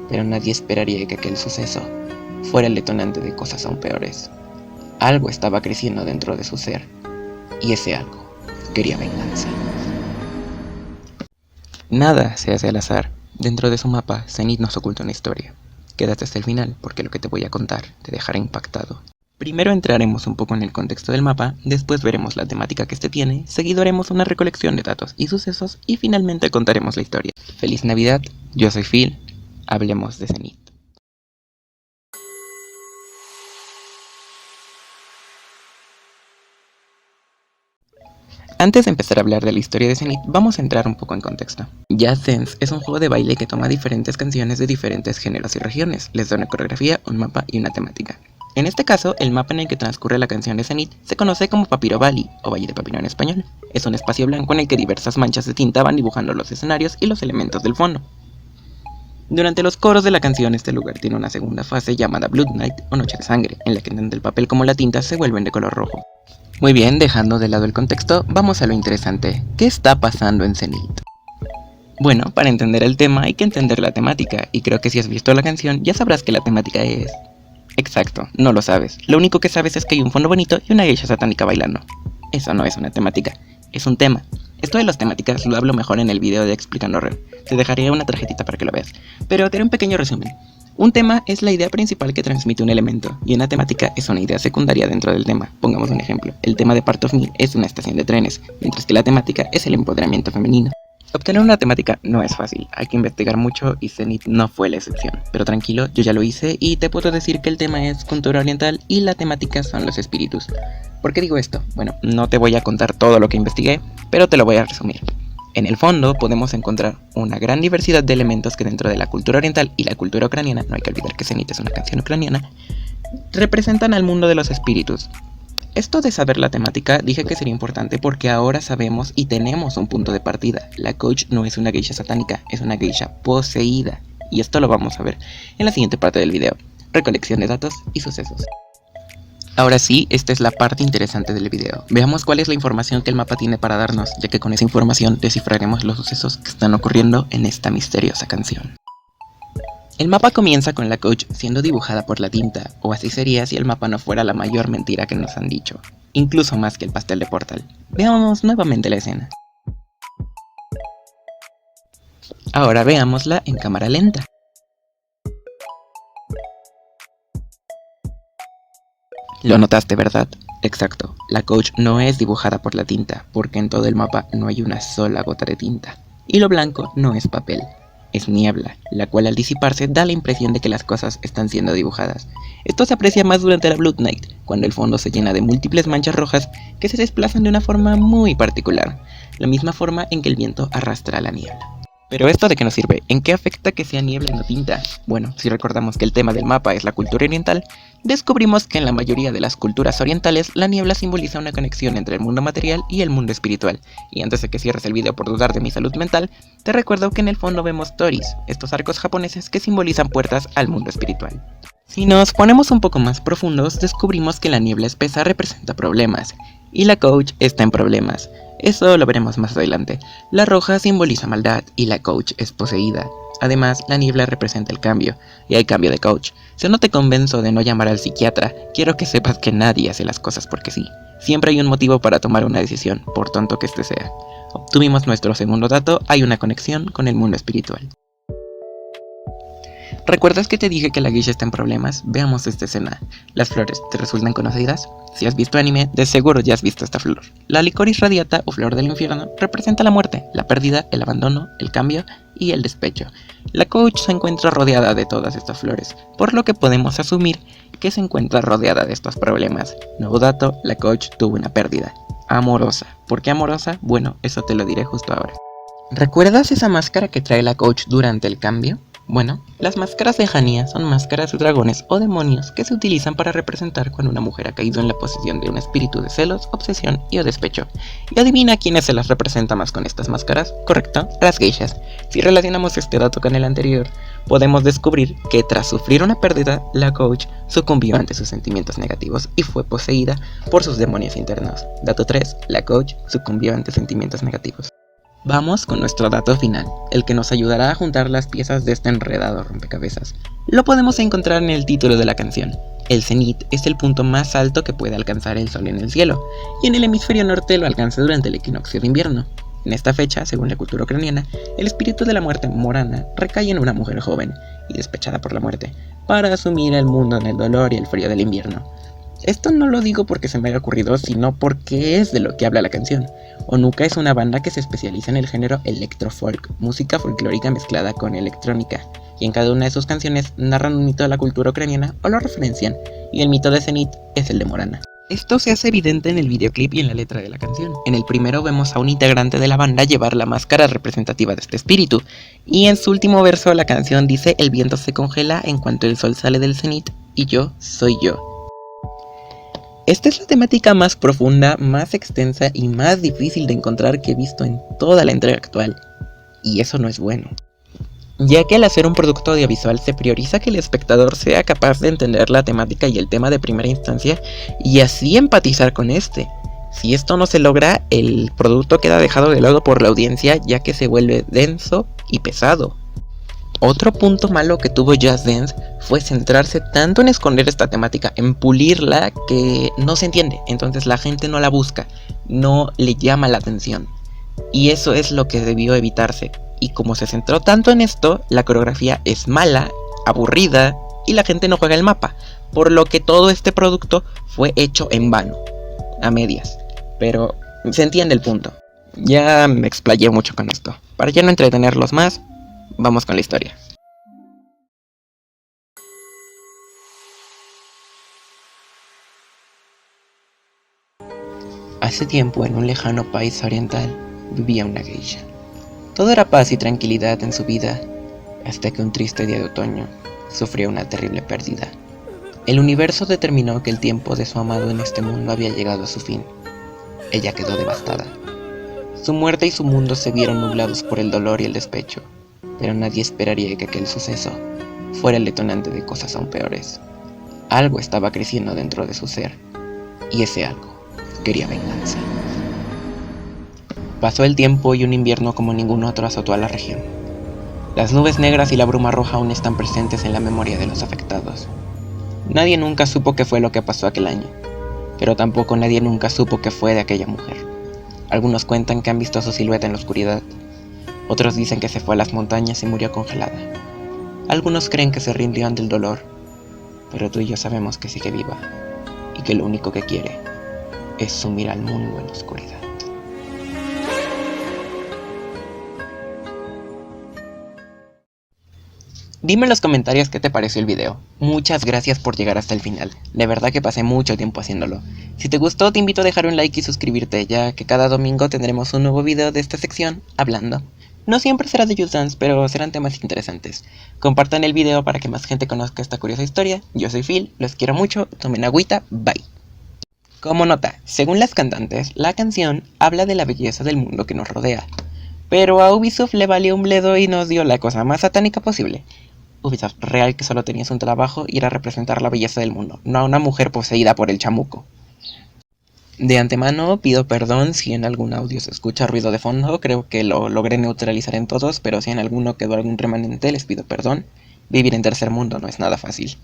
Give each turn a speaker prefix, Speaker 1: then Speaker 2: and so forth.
Speaker 1: pero nadie esperaría que aquel suceso fuera el detonante de cosas aún peores. Algo estaba creciendo dentro de su ser, y ese algo quería venganza. Nada se hace al azar. Dentro de su mapa, Zenith nos oculta una historia. Quédate hasta el final, porque lo que te voy a contar te dejará impactado. Primero entraremos un poco en el contexto del mapa, después veremos la temática que este tiene, seguido haremos una recolección de datos y sucesos, y finalmente contaremos la historia. ¡Feliz Navidad! Yo soy Phil, hablemos de Zenith. Antes de empezar a hablar de la historia de Zenith, vamos a entrar un poco en contexto. Just Dance es un juego de baile que toma diferentes canciones de diferentes géneros y regiones, les da una coreografía, un mapa y una temática. En este caso, el mapa en el que transcurre la canción de Zenith se conoce como Papiro Valley, o Valle de Papiro en español. Es un espacio blanco en el que diversas manchas de tinta van dibujando los escenarios y los elementos del fondo. Durante los coros de la canción, este lugar tiene una segunda fase llamada Blood Night o Noche de Sangre, en la que tanto el papel como la tinta se vuelven de color rojo. Muy bien, dejando de lado el contexto, vamos a lo interesante. ¿Qué está pasando en Zenith? Bueno, para entender el tema hay que entender la temática, y creo que si has visto la canción ya sabrás que la temática es... Exacto, no lo sabes. Lo único que sabes es que hay un fondo bonito y una geisha satánica bailando. Eso no es una temática, es un tema. Esto de las temáticas lo hablo mejor en el video de Explicando Horror. Te dejaré una tarjetita para que lo veas. Pero te haré un pequeño resumen. Un tema es la idea principal que transmite un elemento, y una temática es una idea secundaria dentro del tema. Pongamos un ejemplo. El tema de Part of Me es una estación de trenes, mientras que la temática es el empoderamiento femenino. Obtener una temática no es fácil, hay que investigar mucho y Zenith no fue la excepción. Pero tranquilo, yo ya lo hice y te puedo decir que el tema es cultura oriental y la temática son los espíritus. ¿Por qué digo esto? Bueno, no te voy a contar todo lo que investigué, pero te lo voy a resumir. En el fondo podemos encontrar una gran diversidad de elementos que dentro de la cultura oriental y la cultura ucraniana, no hay que olvidar que Zenith es una canción ucraniana, representan al mundo de los espíritus. Esto de saber la temática dije que sería importante porque ahora sabemos y tenemos un punto de partida. La coach no es una geisha satánica, es una geisha poseída. Y esto lo vamos a ver en la siguiente parte del video. Recolección de datos y sucesos. Ahora sí, esta es la parte interesante del video. Veamos cuál es la información que el mapa tiene para darnos, ya que con esa información descifraremos los sucesos que están ocurriendo en esta misteriosa canción. El mapa comienza con la coach siendo dibujada por la tinta, o así sería si el mapa no fuera la mayor mentira que nos han dicho, incluso más que el pastel de Portal. Veamos nuevamente la escena. Ahora veámosla en cámara lenta. Lo notaste, ¿verdad? Exacto, la coach no es dibujada por la tinta, porque en todo el mapa no hay una sola gota de tinta. Y lo blanco no es papel, es niebla, la cual al disiparse da la impresión de que las cosas están siendo dibujadas. Esto se aprecia más durante la Blood Night, cuando el fondo se llena de múltiples manchas rojas que se desplazan de una forma muy particular, la misma forma en que el viento arrastra la niebla. Pero ¿esto de qué nos sirve? ¿En qué afecta que sea niebla y no tinta? Bueno, si recordamos que el tema del mapa es la cultura oriental, descubrimos que en la mayoría de las culturas orientales la niebla simboliza una conexión entre el mundo material y el mundo espiritual. Y antes de que cierres el video por dudar de mi salud mental, te recuerdo que en el fondo vemos toris, estos arcos japoneses que simbolizan puertas al mundo espiritual. Si nos ponemos un poco más profundos, descubrimos que la niebla espesa representa problemas, y la coach está en problemas. Eso lo veremos más adelante. La roja simboliza maldad y la coach es poseída. Además, la niebla representa el cambio, y hay cambio de coach. Si no te convenzo de no llamar al psiquiatra, quiero que sepas que nadie hace las cosas porque sí. Siempre hay un motivo para tomar una decisión, por tonto que este sea. Obtuvimos nuestro segundo dato, hay una conexión con el mundo espiritual. ¿Recuerdas que te dije que la geisha está en problemas? Veamos esta escena. ¿Las flores te resultan conocidas? Si has visto anime, de seguro ya has visto esta flor. La Licorice radiata o flor del infierno representa la muerte, la pérdida, el abandono, el cambio y el despecho. La coach se encuentra rodeada de todas estas flores, por lo que podemos asumir que se encuentra rodeada de estos problemas. Nuevo dato, la coach tuvo una pérdida amorosa. ¿Por qué amorosa? Bueno, eso te lo diré justo ahora. ¿Recuerdas esa máscara que trae la coach durante el cambio? Bueno, las máscaras de Hania son máscaras de dragones o demonios que se utilizan para representar cuando una mujer ha caído en la posesión de un espíritu de celos, obsesión y o despecho. ¿Y adivina quiénes se las representa más con estas máscaras? Correcto, las geishas. Si relacionamos este dato con el anterior, podemos descubrir que tras sufrir una pérdida, la coach sucumbió ante sus sentimientos negativos y fue poseída por sus demonios internos. Dato 3, la coach sucumbió ante sentimientos negativos. Vamos con nuestro dato final, el que nos ayudará a juntar las piezas de este enredado rompecabezas. Lo podemos encontrar en el título de la canción. El cenit es el punto más alto que puede alcanzar el sol en el cielo, y en el hemisferio norte lo alcanza durante el equinoccio de invierno. En esta fecha, según la cultura ucraniana, el espíritu de la muerte morana recae en una mujer joven y despechada por la muerte, para asumir el mundo en el dolor y el frío del invierno. Esto no lo digo porque se me haya ocurrido, sino porque es de lo que habla la canción. Onuka es una banda que se especializa en el género electrofolk, música folclórica mezclada con electrónica, y en cada una de sus canciones narran un mito de la cultura ucraniana o lo referencian, y el mito de Zenit es el de Morana. Esto se hace evidente en el videoclip y en la letra de la canción. En el primero vemos a un integrante de la banda llevar la máscara representativa de este espíritu, y en su último verso la canción dice: el viento se congela en cuanto el sol sale del cenit, y yo soy yo. Esta es la temática más profunda, más extensa y más difícil de encontrar que he visto en toda la entrega actual, y eso no es bueno, ya que al hacer un producto audiovisual se prioriza que el espectador sea capaz de entender la temática y el tema de primera instancia y así empatizar con este. Si esto no se logra, el producto queda dejado de lado por la audiencia, ya que se vuelve denso y pesado. Otro punto malo que tuvo Just Dance fue centrarse tanto en esconder esta temática, en pulirla, que no se entiende, entonces la gente no la busca, no le llama la atención. Y eso es lo que debió evitarse, y como se centró tanto en esto, la coreografía es mala, aburrida, y la gente no juega el mapa, por lo que todo este producto fue hecho en vano, a medias. Pero se entiende el punto. Ya me explayé mucho con esto. Para ya no entretenerlos más, vamos con la historia. Hace tiempo, en un lejano país oriental, vivía una geisha. Todo era paz y tranquilidad en su vida, hasta que un triste día de otoño sufrió una terrible pérdida. El universo determinó que el tiempo de su amado en este mundo había llegado a su fin. Ella quedó devastada. Su muerte y su mundo se vieron nublados por el dolor y el despecho, pero nadie esperaría que aquel suceso fuera el detonante de cosas aún peores. Algo estaba creciendo dentro de su ser, y ese algo quería venganza. Pasó el tiempo y un invierno como ningún otro azotó a la región. Las nubes negras y la bruma roja aún están presentes en la memoria de los afectados. Nadie nunca supo qué fue lo que pasó aquel año, pero tampoco nadie nunca supo qué fue de aquella mujer. Algunos cuentan que han visto su silueta en la oscuridad, otros dicen que se fue a las montañas y murió congelada. Algunos creen que se rindió ante el dolor, pero tú y yo sabemos que sigue viva, y que lo único que quiere es sumir al mundo en la oscuridad. Dime en los comentarios qué te pareció el video. Muchas gracias por llegar hasta el final. De verdad que pasé mucho tiempo haciéndolo. Si te gustó, te invito a dejar un like y suscribirte, ya que cada domingo tendremos un nuevo video de esta sección, hablando. No siempre será de Just Dance, pero serán temas interesantes. Compartan el video para que más gente conozca esta curiosa historia. Yo soy Phil, los quiero mucho, tomen agüita, bye. Como nota, según las cantantes, la canción habla de la belleza del mundo que nos rodea. Pero a Ubisoft le valió un bledo y nos dio la cosa más satánica posible. Ubisoft real que solo tenías un trabajo y era representar la belleza del mundo, no a una mujer poseída por el chamuco. De antemano pido perdón si en algún audio se escucha ruido de fondo, creo que lo logré neutralizar en todos, pero si en alguno quedó algún remanente les pido perdón. Vivir en tercer mundo no es nada fácil.